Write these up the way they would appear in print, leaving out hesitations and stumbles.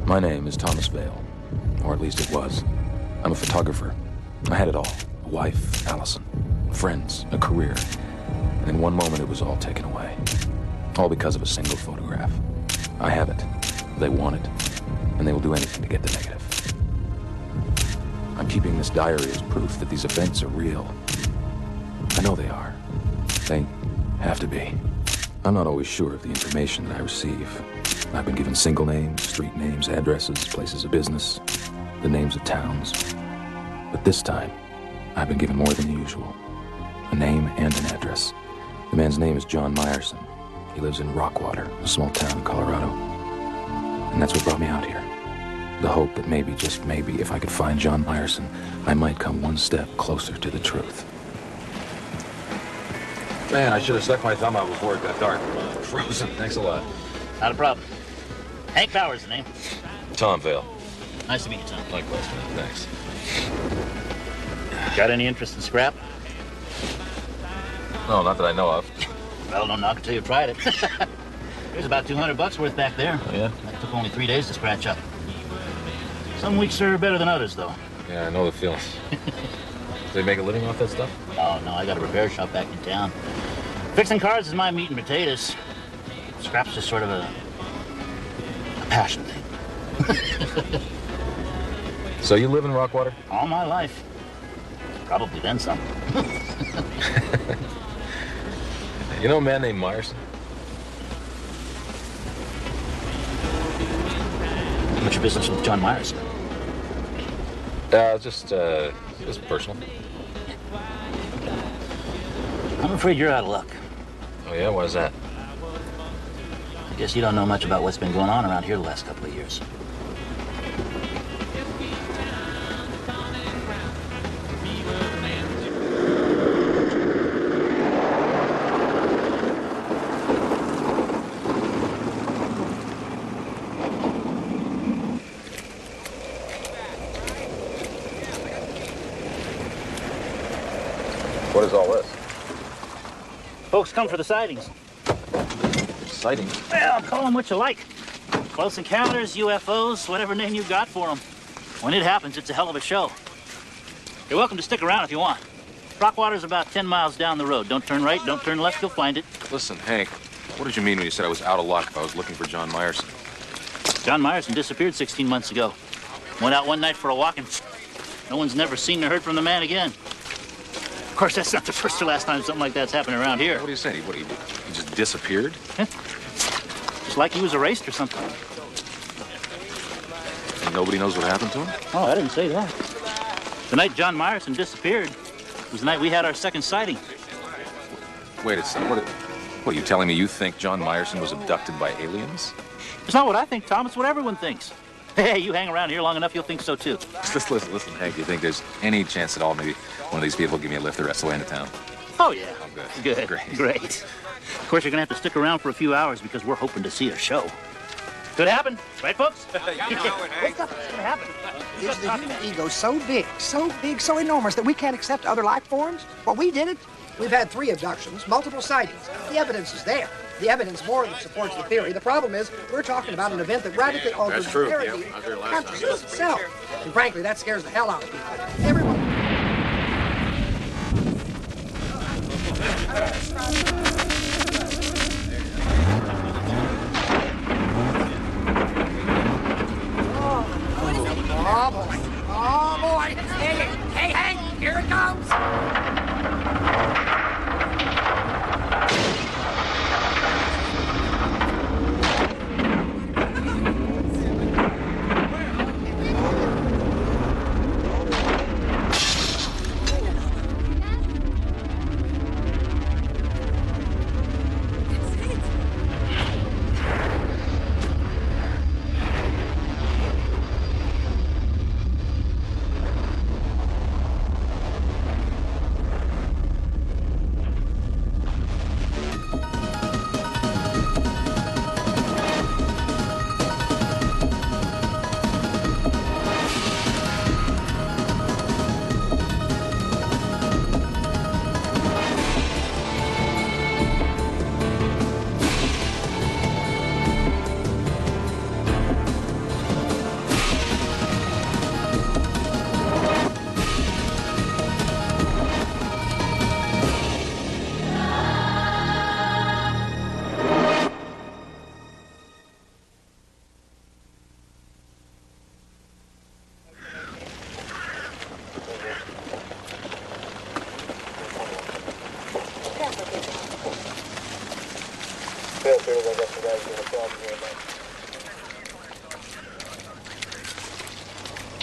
My name is Thomas Vale, or at least it was. I'm a photographer. I had it all. A wife, Allison, friends, a career. And in one moment, it was all taken away. All because of a single photograph. I have it. They want it. And they will do anything to get the negative. I'm keeping this diary as proof that these events are real. I know they are. They have to be. I'm not always sure of the information that I receive. I've been given single names, street names, addresses, places of business, the names of towns. But this time, I've been given more than usual. A name and an address. The man's name is John Meyerson. He lives in Rockwater, a small town in Colorado. And that's what brought me out here. The hope that maybe, just maybe, if I could find John Meyerson, I might come one step closer to the truth. Man, I should have stuck my thumb out before it got dark. Frozen. Thanks a lot. Not a problem. Hank Bauer's the name. Tom Vale. Nice to meet you, Tom. Likewise, man. Thanks. Got any interest in scrap? No, not that I know of. Well, don't knock until you've tried it. There's about $200 worth back there. Oh, yeah? That took only 3 days to scratch up. Some weeks are better than others, though. Yeah, I know the feeling. Do they make a living off that stuff? Oh, no, I got a repair shop back in town. Fixing cars is my meat and potatoes. Scrap's just sort of a passion thing. So you live in Rockwater? All my life. Probably then some. You know a man named Meyerson? What's your business with John Meyerson? Just personal. I'm afraid you're out of luck. Oh, yeah? Why is that? I guess you don't know much about what's been going on around here the last couple of years. What is all this? Folks come for the sightings. Sighting? Well, call them what you like. Close encounters, UFOs, whatever name you got for them. When it happens, it's a hell of a show. You're welcome to stick around if you want. Rockwater's about 10 miles down the road. Don't turn right, don't turn left, you'll find it. Listen, Hank, what did you mean when you said I was out of luck if I was looking for John Meyerson? John Meyerson disappeared 16 months ago. Went out one night for a walk and no one's never seen or heard from the man again. Of course, that's not the first or last time something like that's happened around here. What are you saying? He just disappeared? Just like he was erased or something. And nobody knows what happened to him? Oh, I didn't say that. The night John Meyerson disappeared was the night we had our second sighting. Wait a second. What are you telling me? You think John Meyerson was abducted by aliens? It's not what I think, Tom. It's what everyone thinks. Hey, you hang around here long enough, you'll think so, too. Listen, Hank, do you think there's any chance at all maybe one of these people will give me a lift the rest of the way into town? Oh, yeah. Oh, good. Good. Great. Of course, you're going to have to stick around for a few hours because we're hoping to see a show. Could happen. Right, folks? What's up? It's going to happen. Is the human ego so big, so enormous that we can't accept other life forms? Well, we did it. We've had 3 abductions, multiple sightings. The evidence is there. The evidence more than supports the theory. The problem is, we're talking about an event that radically alters the narrative of consciousness itself. And frankly, that scares the hell out of people. Everyone... Oh, boy. Oh, boy. Hey, Hank, here it comes.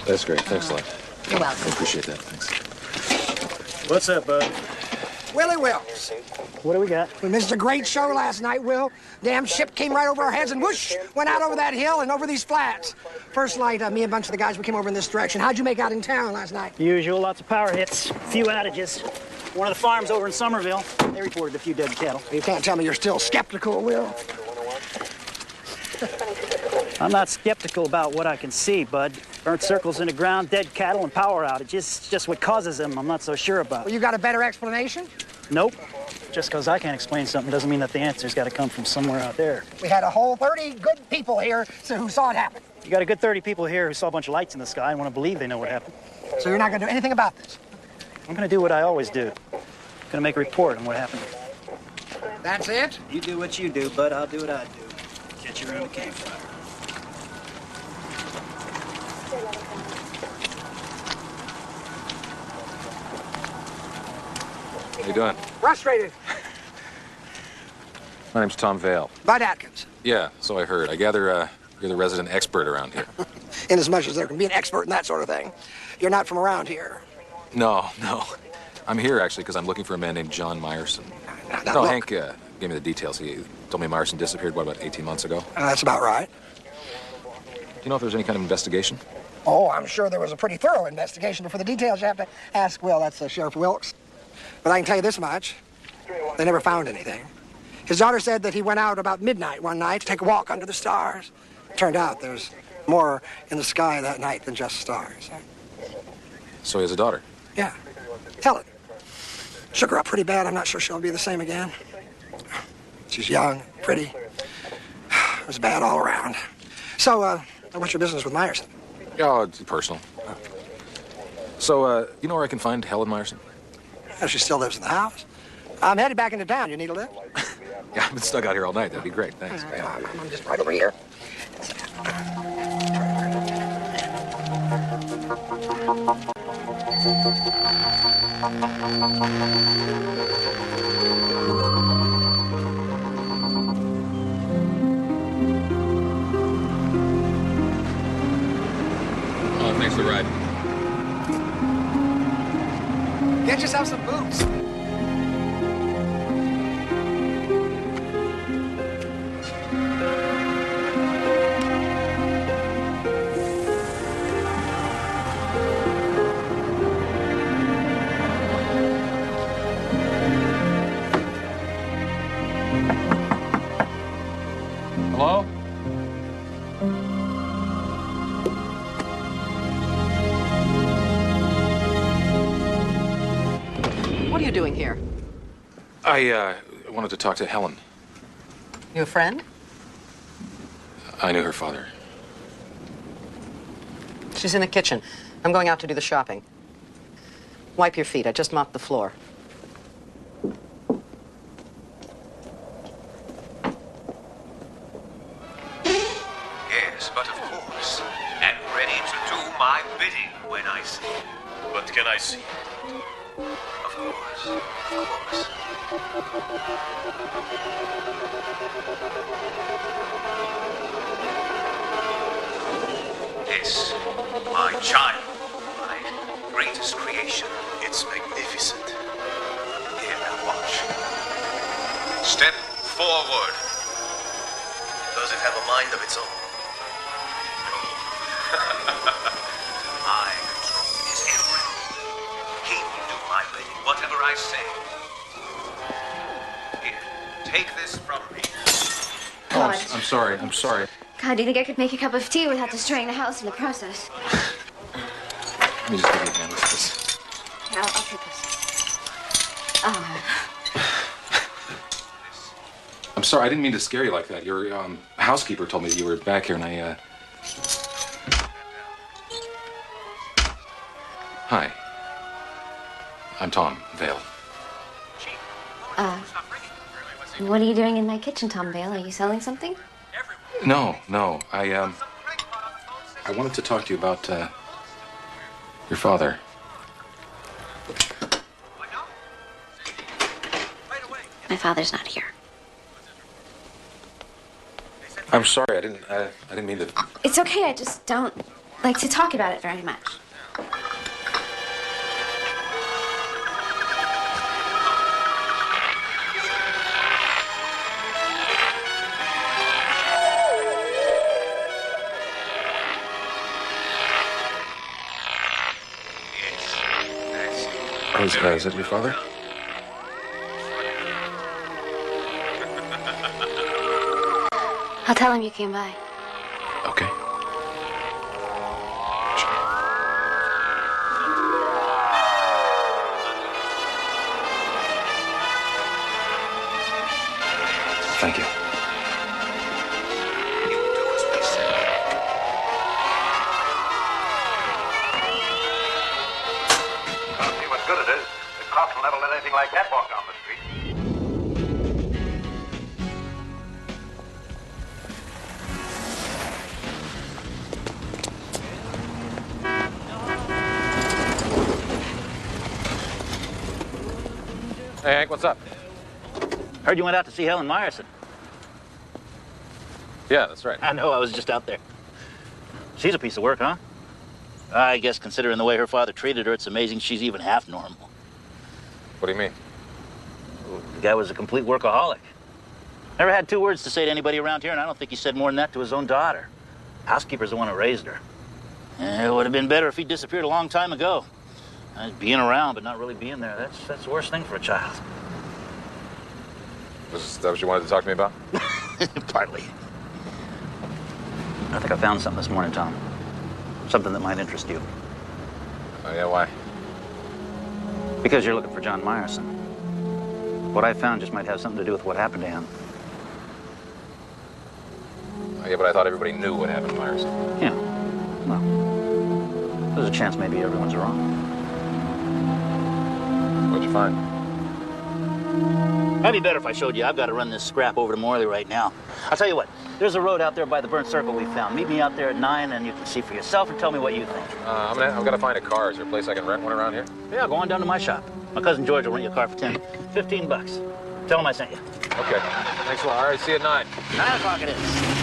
That's great. Thanks a lot. You're I welcome. appreciate that. Thanks. What's up, bud? Willie Wills. What do we got? We missed a great show last night, Will. Damn ship came right over our heads and whoosh, went out over that hill and over these flats. First light, me and a bunch of the guys, we came over in this direction. How'd you make out in town last night? Usual, lots of power hits, few outages. One of the farms over in Somerville, they reported a few dead cattle. You can't tell me you're still skeptical, Will. I'm not skeptical about what I can see, bud. Burnt circles in the ground, dead cattle, and power outages. It's just what causes them I'm not so sure about. Well, you got a better explanation? Nope. Just because I can't explain something doesn't mean that the answer's got to come from somewhere out there. We had a whole 30 good people here who saw it happen. You got a good 30 people here who saw a bunch of lights in the sky and want to believe they know what happened. So you're not going to do anything about this? I'm going to do what I always do. I'm going to make a report on what happened. That's it? You do what you do, bud. I'll do what I do. Catch you around the campfire. How you doing? Frustrated. My name's Tom Vale. Bud Atkins. Yeah, so I heard. I gather you're the resident expert around here. In as much as there can be an expert in that sort of thing. You're not from around here. No. I'm here, actually, because I'm looking for a man named John Myerson. Now, No, look, Hank gave me the details. He told me Myerson disappeared, about 18 months ago? that's about right. Do you know if there's any kind of investigation? Oh, I'm sure there was a pretty thorough investigation, but for the details you have to ask Will. That's Sheriff Wilkes. But I can tell you this much. They never found anything. His daughter said that he went out about midnight one night to take a walk under the stars. Turned out there's more in the sky that night than just stars. So he has a daughter. Yeah. Helen. Shook her up pretty bad. I'm not sure she'll be the same again. She's young, pretty. It was bad all around. So, what's your business with Myerson? Oh, it's personal. So, you know where I can find Helen Myerson? She still lives in the house. I'm headed back into town. You need a lift? Yeah, I've been stuck out here all night. That'd be great. Thanks. I'm just right over here. Thanks for the ride. Get yourself some boots. Hello? What are you doing here? I wanted to talk to Helen. You a friend? I knew her father. She's in the kitchen. I'm going out to do the shopping. Wipe your feet. I just mopped the floor. Yes, but of course. And ready to do my bidding when I see it. But can I see it? Of course. Of course. This, my child, my greatest creation. It's magnificent. Here, now watch. Step forward. Does it have a mind of its own? No. I control his everything. He will do my bidding, whatever I say. Here, take this from me. Oh, I'm sorry. I'm sorry. God, do you think I could make a cup of tea without destroying the house in the process? Let me just give you a hand with this. Yeah, I'll take this. Oh, I'm sorry. I didn't mean to scare you like that. Your housekeeper told me that you were back here, and I. Hi. I'm Tom Vale. what are you doing in my kitchen, Tom Vale? Are you selling something? No. I wanted to talk to you about your father. My father's not here. I'm sorry, I didn't mean to... It's okay, I just don't like to talk about it very much. Is that your father? I'll tell him you came by. Okay. Thank you. I'll see what good it is. The cops will never let anything like that walk down the street. Hey, Hank, what's up? Heard you went out to see Helen Meyerson. Yeah, that's right. I know, I was just out there. She's a piece of work, huh? I guess considering the way her father treated her, it's amazing she's even half normal. What do you mean? The guy was a complete workaholic. Never had two words to say to anybody around here, and I don't think he said more than that to his own daughter. Housekeeper's the one who raised her. It would have been better if he disappeared a long time ago. Being around, but not really being there, that's the worst thing for a child. Was that what you wanted to talk to me about? Partly. I think I found something this morning, Tom. Something that might interest you. Oh, yeah, why? Because you're looking for John Meyerson. What I found just might have something to do with what happened to him. Oh, yeah, but I thought everybody knew what happened to Myerson. Yeah. Well, there's a chance maybe everyone's wrong. What'd you find? That'd be better if I showed you. I've got to run this scrap over to Morley right now. I'll tell you what. There's a road out there by the burnt circle we found. Meet me out there at 9, and you can see for yourself and tell me what you think. I've got to find a car. Is there a place I can rent one around here? Yeah, go on down to my shop. My cousin George will rent you a car for 15 bucks. Tell him I sent you. Okay. Thanks a lot. All right, see you at 9. 9 o'clock it is.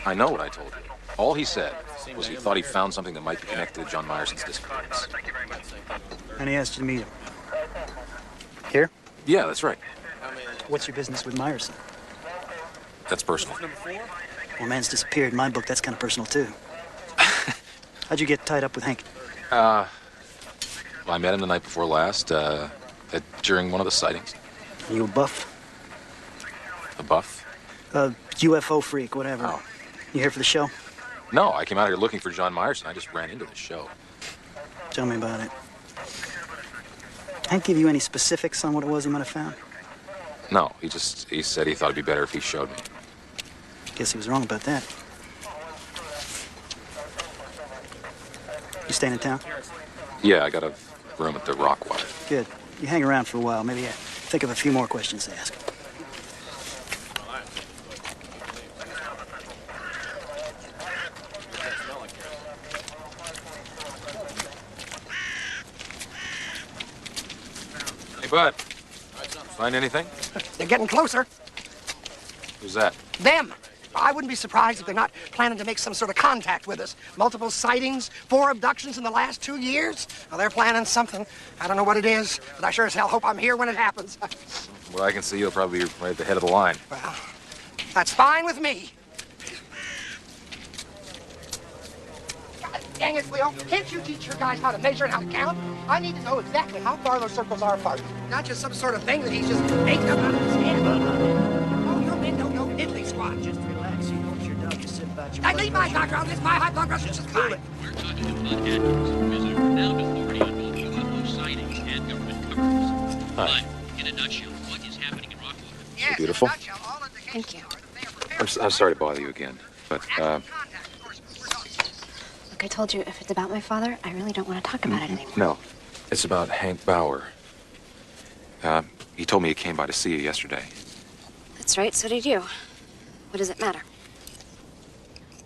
I know what I told you. All he said was he thought he found something that might be connected to John Myerson's disappearance. And he asked you to meet him. Here? Yeah, that's right. What's your business with Meyerson? That's personal. Well, man's disappeared. In my book, that's kind of personal, too. How'd you get tied up with Hank? Well, I met him the night before last, during one of the sightings. Are you a buff? A buff? A UFO freak, whatever. Oh. You here for the show? No, I came out here looking for John Meyerson. I just ran into the show. Tell me about it. Hank give you any specifics on what it was he might have found? No, he said he thought it'd be better if he showed me. Guess he was wrong about that. You staying in town? Yeah, I got a room at the Rockwater. Good. You hang around for a while. Maybe think of a few more questions to ask. Hey, Bud. Find anything? They're getting closer. Who's that? Them. I wouldn't be surprised if they're not planning to make some sort of contact with us. Multiple sightings, 4 abductions in the last 2 years. Well, they're planning something. I don't know what it is, but I sure as hell hope I'm here when it happens. Well, I can see you'll probably be right at the head of the line. Well, that's fine with me. dang it, Will. Can't you teach your guys how to measure and how to count? I need to know exactly how far those circles are apart. Not just some sort of thing that he's just making up out of his head. Oh, your men don't know diddly squat. Just relax. You know it's your dog. You sit about your... I leave my doctor out. It's my high blood pressure. It's just mine. We're talking to Bud Edwards, who is a renowned authority on both UFO sightings and government cover-ups. Hi. Bud, in a nutshell, what is happening in Rockwater? Yes, Beautiful. in a nutshell, all indications Thank you. are that they are prepared I'm sorry to bother you again, but, Actual contact, of course, we're talking. Look, I told you, if it's about my father, I really don't want to talk about it anymore. no. It's about Hank Bauer. He told me he came by to see you yesterday. That's right, so did you. What does it matter?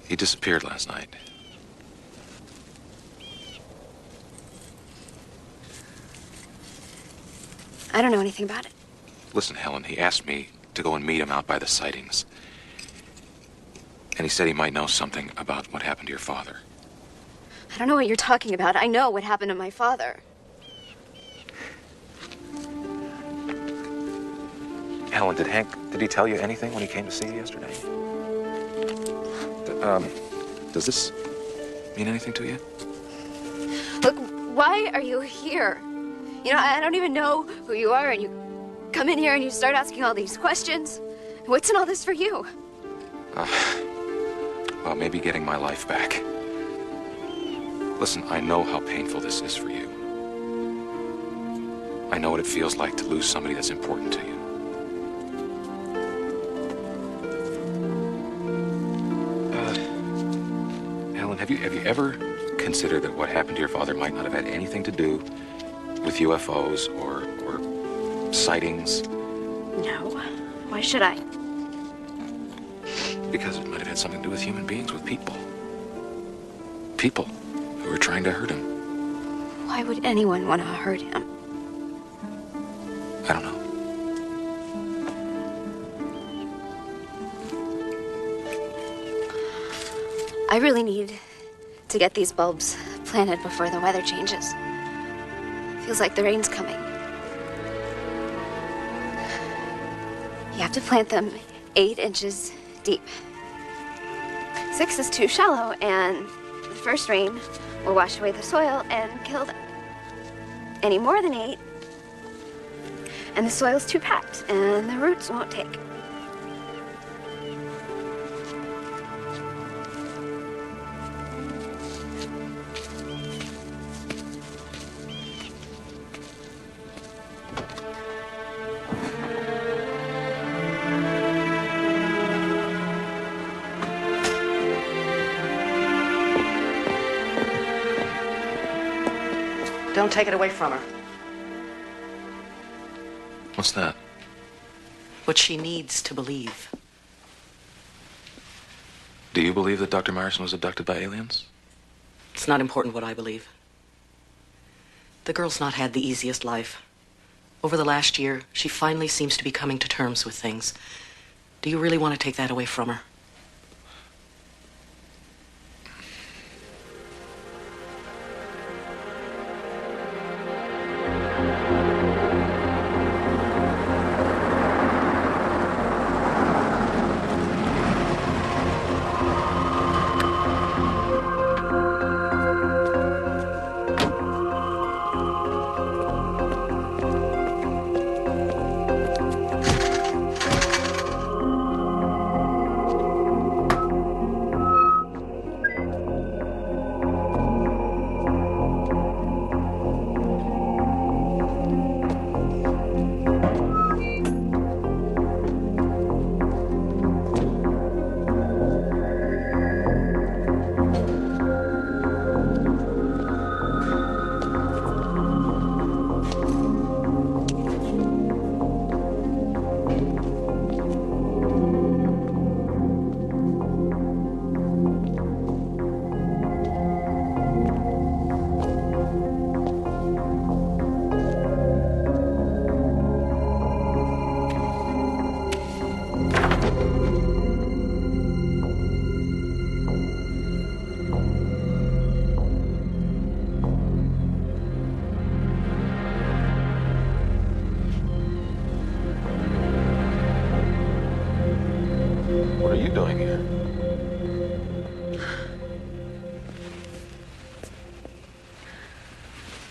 He disappeared last night. I don't know anything about it. Listen, Helen, he asked me to go and meet him out by the sightings. And he said he might know something about what happened to your father. I don't know what you're talking about. I know what happened to my father. Helen, did he tell you anything when he came to see you yesterday? Does this mean anything to you? Look, why are you here? You know, I don't even know who you are, and you come in here and you start asking all these questions. What's in all this for you? Well, maybe getting my life back. Listen, I know how painful this is for you. I know what it feels like to lose somebody that's important to you. Helen, have you ever considered that what happened to your father might not have had anything to do with UFOs or sightings? No. Why should I? Because it might have had something to do with human beings, with people. People who were trying to hurt him. Why would anyone want to hurt him? I don't know. I really need to get these bulbs planted before the weather changes. Feels like the rain's coming. You have to plant them 8 inches deep. 6 is too shallow, and the first rain will wash away the soil and kill them. Any more than 8, and the soil's too packed, and the roots won't take. Don't take it away from her. What's that? What she needs to believe. Do you believe that Dr. Myerson was abducted by aliens? It's not important what I believe. The girl's not had the easiest life. Over the last year, she finally seems to be coming to terms with things. Do you really want to take that away from her?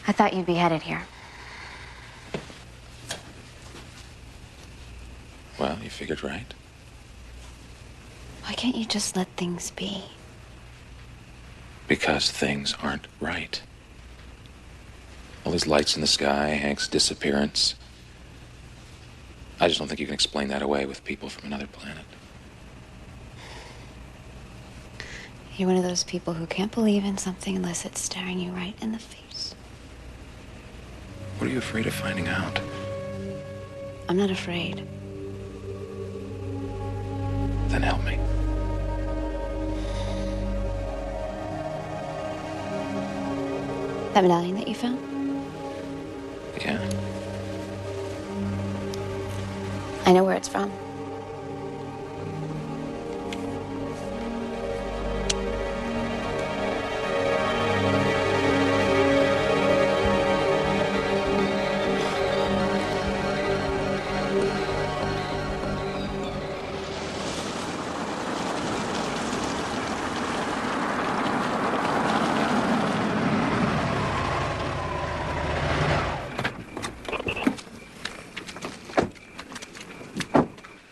I thought you'd be headed here. Well, you figured right. Why can't you just let things be? Because things aren't right. All these lights in the sky, Hank's disappearance. I just don't think you can explain that away with people from another planet. You're one of those people who can't believe in something unless it's staring you right in the face. What are you afraid of finding out? I'm not afraid. Then help me. That medallion that you found? Yeah. I know where it's from.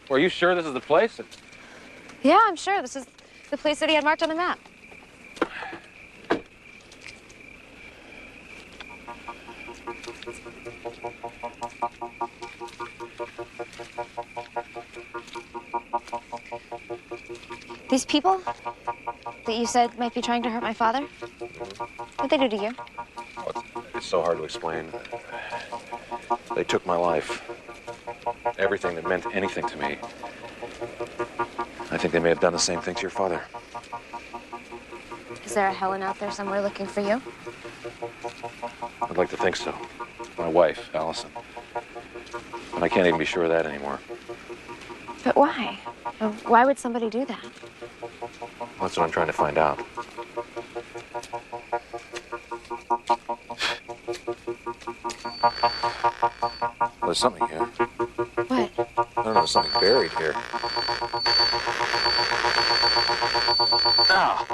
Are you sure this is the place? Yeah, I'm sure. This is the place that he had marked on the map. These people that you said might be trying to hurt my father, what'd they do to you? It's so hard to explain. They took my life. Everything that meant anything to me. I think they may have done the same thing to your father. Is there a Helen out there somewhere looking for you? I'd like to think so. My wife, Allison. But I can't even be sure of that anymore. But why? Why would somebody do that? That's what I'm trying to find out. There's something here. What? I don't know, there's something buried here. Ow!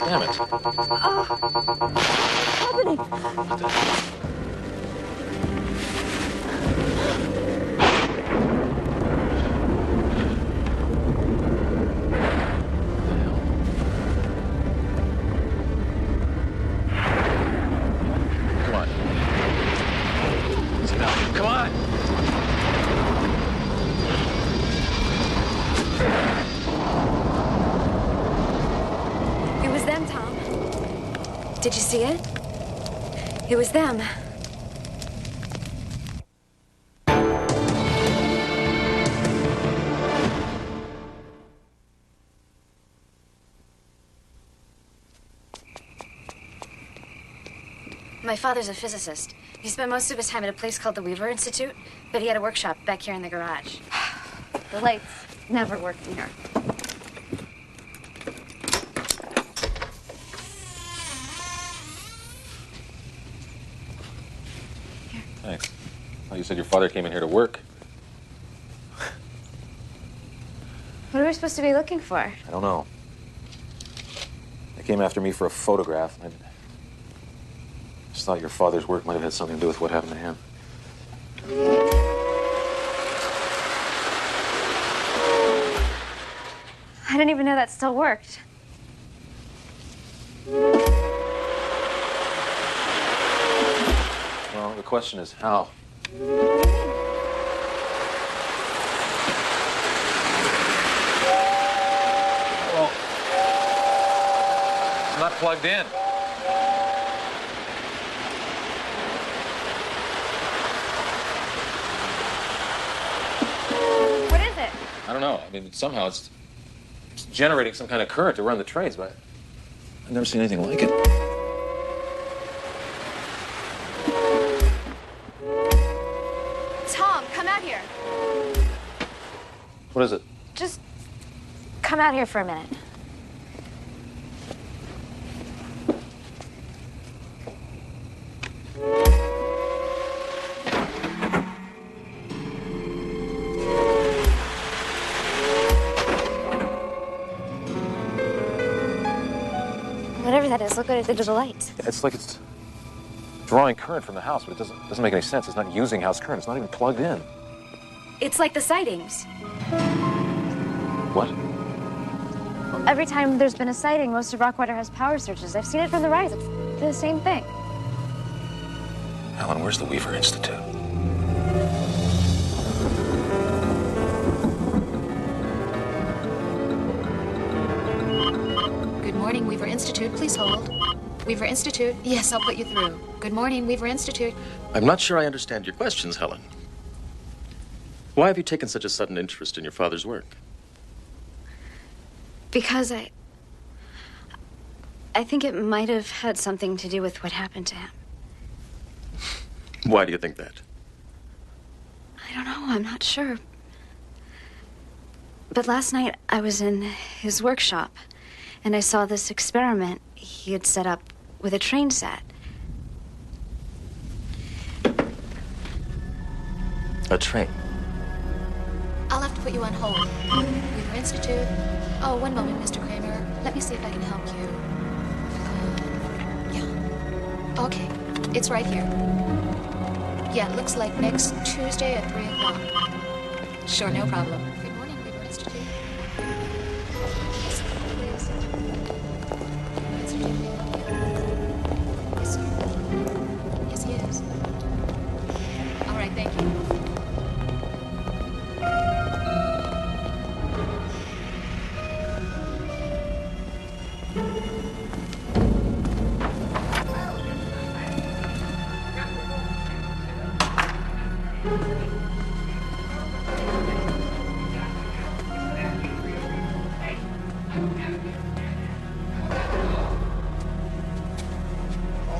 Damn it. What's happening? Come on! It was them, Tom. Did you see it? It was them. My father's a physicist. He spent most of his time at a place called the Weaver Institute, but he had a workshop back here in the garage. The lights never worked in here. Thanks. Oh, you said your father came in here to work. What are we supposed to be looking for? I don't know. They came after me for a photograph. And I just thought your father's work might have had something to do with what happened to him. I didn't even know that still worked. Well, the question is how. Well, it's not plugged in. What is it? I don't know. I mean, somehow it's generating some kind of current to run the trains, but I've never seen anything like it. Tom, come out here. What is it? Just come out here for a minute. Whatever that is, look what it did to the lights. It's like it's drawing current from the house, but it doesn't make any sense. It's not using house current. It's not even plugged in. It's like the sightings. What? Every time there's been a sighting, most of Rockwater has power surges. I've seen it from the rise. It's the same thing. Helen, where's the Weaver Institute? Good morning, Weaver Institute. Please hold. Weaver Institute. Yes, I'll put you through. Good morning, Weaver Institute. I'm not sure I understand your questions, Helen. Why have you taken such a sudden interest in your father's work? Because I think it might have had something to do with what happened to him. Why do you think that? I don't know. I'm not sure. But last night I was in his workshop and I saw this experiment he had set up with a train set. A train? I'll have to put you on hold. Weaver Institute. Oh, one moment, Mr. Kramer. Let me see if I can help you. Yeah. Okay. It's right here. Yeah, it looks like next Tuesday at 3 o'clock. Sure, no problem. Good morning, Weaver Institute. Yes, please. Institute. Yes, sir. Yes, he is. All right, thank you.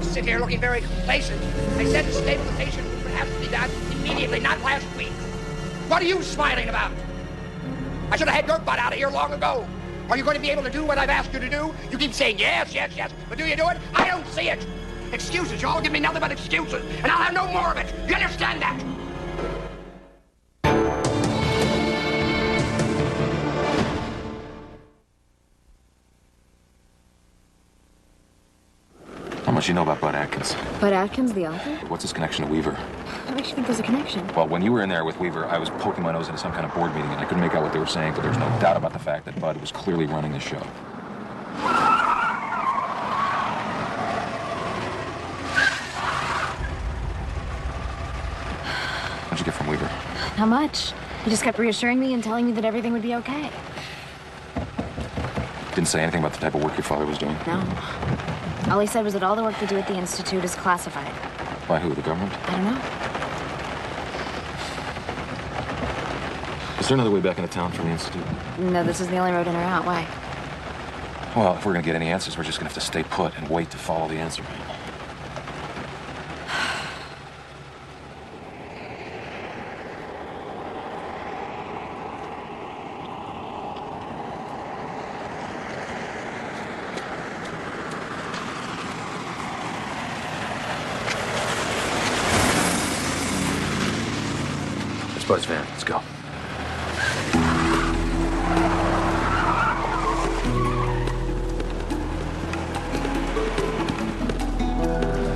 Sit here looking very complacent. I said the stabilization would perhaps be done immediately, not last week. What are you smiling about? I should have had your butt out of here long ago. Are you going to be able to do what I've asked you to do? You keep saying yes, yes, yes, but do you do it? I don't see it. Excuses. You all give me nothing but excuses, and I'll have no more of it. You understand that? How much do you know about Bud Atkins? Bud Atkins, the author? What's his connection to Weaver? What makes you think there's a connection? Well, when you were in there with Weaver, I was poking my nose into some kind of board meeting, and I couldn't make out what they were saying, but there's no doubt about the fact that Bud was clearly running the show. What'd you get from Weaver? Not much. He just kept reassuring me and telling me that everything would be okay. Didn't say anything about the type of work your father was doing? No. All he said was that all the work they do at the Institute is classified. By who, the government? I don't know. Is there another way back into town from the Institute? No, this is the only road in or out. Why? Well, if we're gonna get any answers, we're just gonna have to stay put and wait to follow the answer man. It's Bud's van. Let's go.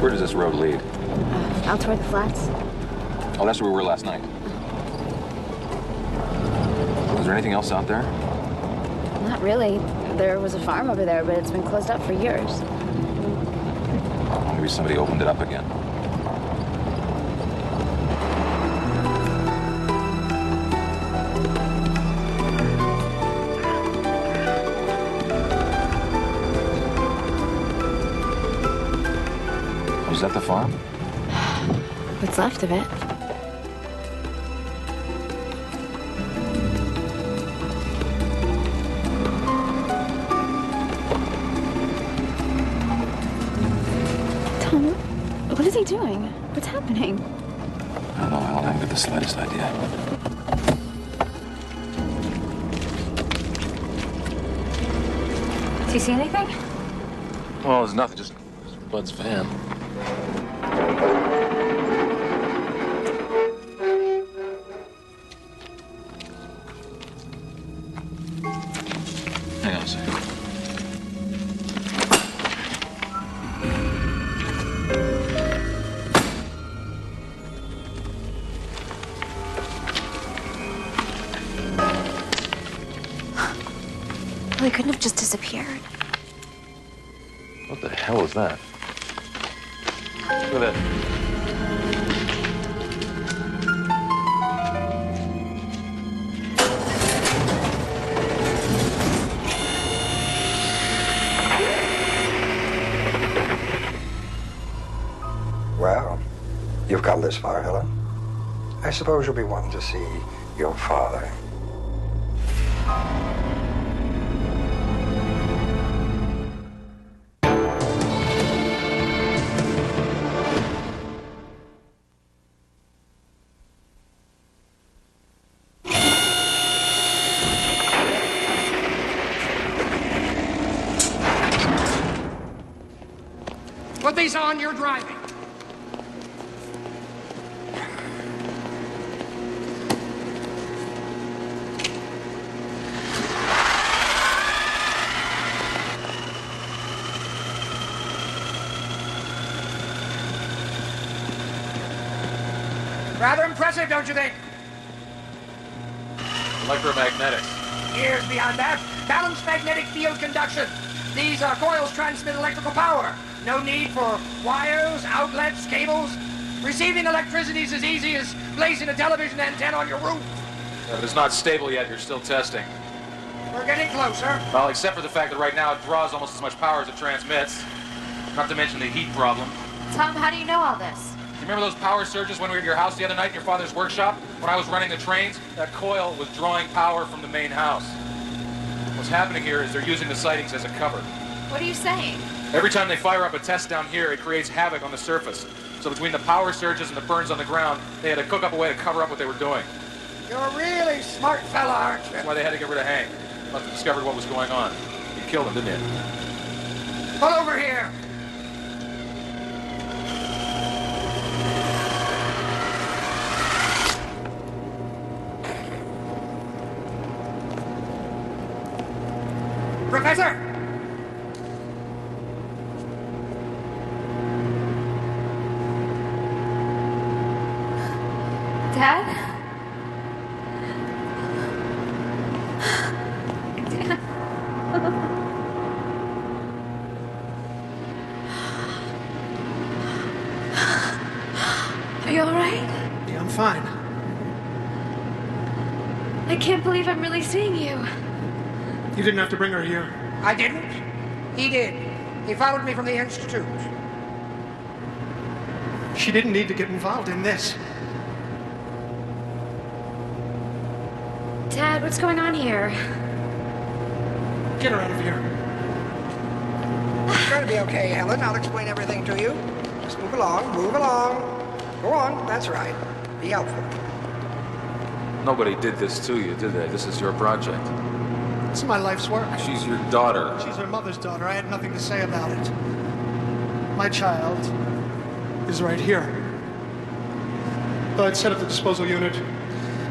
Where does this road lead? Out toward the flats. Oh, that's where we were last night. Was there anything else out there? Not really. There was a farm over there, but it's been closed up for years. Oh, maybe somebody opened it up again. Was that the farm? What's left of it? Tom, what is he doing? What's happening? I don't know. I don't have the slightest idea. Do you see anything? Well, there's nothing. Just Bud's van. Hang on a second. scared. What the hell is that? Look at that. Well, you've come this far, Helen. I suppose you'll be wanting to see your father. Put these on, you're driving. Rather impressive, don't you think? Electromagnetics. Years beyond that, balanced magnetic field conduction. These coils transmit electrical power. No need for wires, outlets, cables. Receiving electricity is as easy as placing a television antenna on your roof. Yeah, but it's not stable yet. You're still testing. We're getting closer. Well, except for the fact that right now it draws almost as much power as it transmits. Not to mention the heat problem. Tom, how do you know all this? You remember those power surges when we were at your house the other night in your father's workshop? When I was running the trains? That coil was drawing power from the main house. What's happening here is they're using the sightings as a cover. What are you saying? Every time they fire up a test down here, it creates havoc on the surface. So between the power surges and the burns on the ground, they had to cook up a way to cover up what they were doing. You're a really smart fella, aren't you? That's why they had to get rid of Hank. Must have discovered what was going on. You killed him, didn't you? Pull over here. Professor! Dad? Dad? Are you all right? Yeah, I'm fine. I can't believe I'm really seeing you. You didn't have to bring her here. I didn't. He did. He followed me from the Institute. She didn't need to get involved in this. Dad, what's going on here? Get her out of here. It's going to be okay, Helen. I'll explain everything to you. Just move along, move along. Go on, that's right. Be helpful. Nobody did this to you, did they? This is your project. It's my life's work. She's your daughter. She's her mother's daughter. I had nothing to say about it. My child is right here. Bud, set up the disposal unit.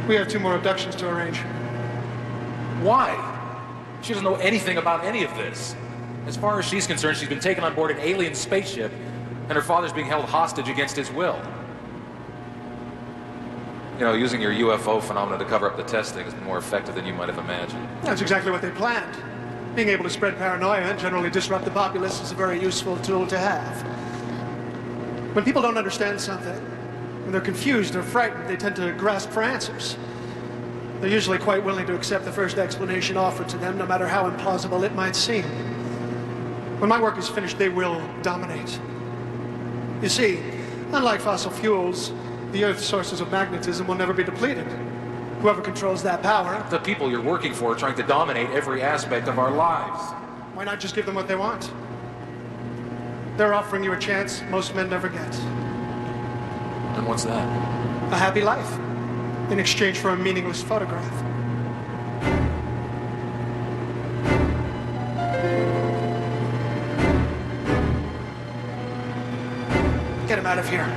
We have 2 more abductions to arrange. Why? She doesn't know anything about any of this. As far as she's concerned, she's been taken on board an alien spaceship, and her father's being held hostage against his will. You know, using your UFO phenomena to cover up the testing has been more effective than you might have imagined. That's exactly what they planned. Being able to spread paranoia and generally disrupt the populace is a very useful tool to have. When people don't understand something, when they're confused or frightened, they tend to grasp for answers. They're usually quite willing to accept the first explanation offered to them, no matter how implausible it might seem. When my work is finished, they will dominate. You see, unlike fossil fuels, the Earth's sources of magnetism will never be depleted. Whoever controls that power... The people you're working for are trying to dominate every aspect of our lives. Why not just give them what they want? They're offering you a chance most men never get. And what's that? A happy life, in exchange for a meaningless photograph. Get him out of here.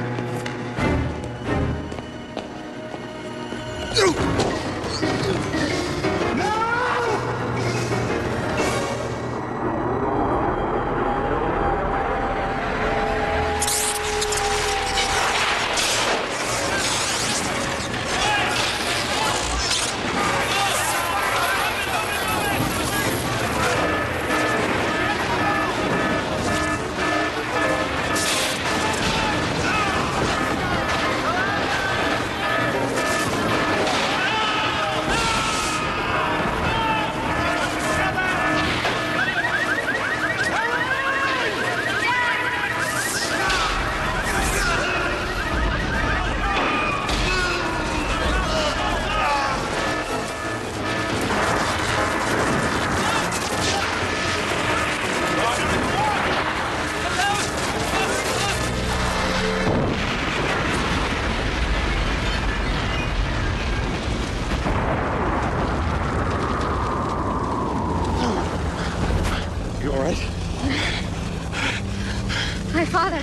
father.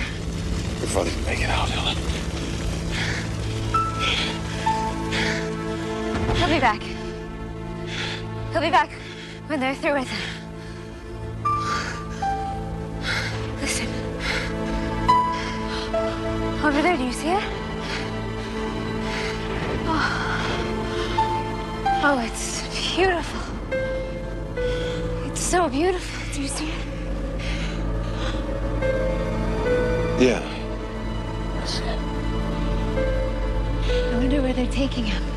Your father can make it out, Helen. He'll be back. He'll be back when they're through with him. Listen. Over there, do you see it? Oh, it's beautiful. It's so beautiful. Do you see it? Yeah. I see it. I wonder where they're taking him.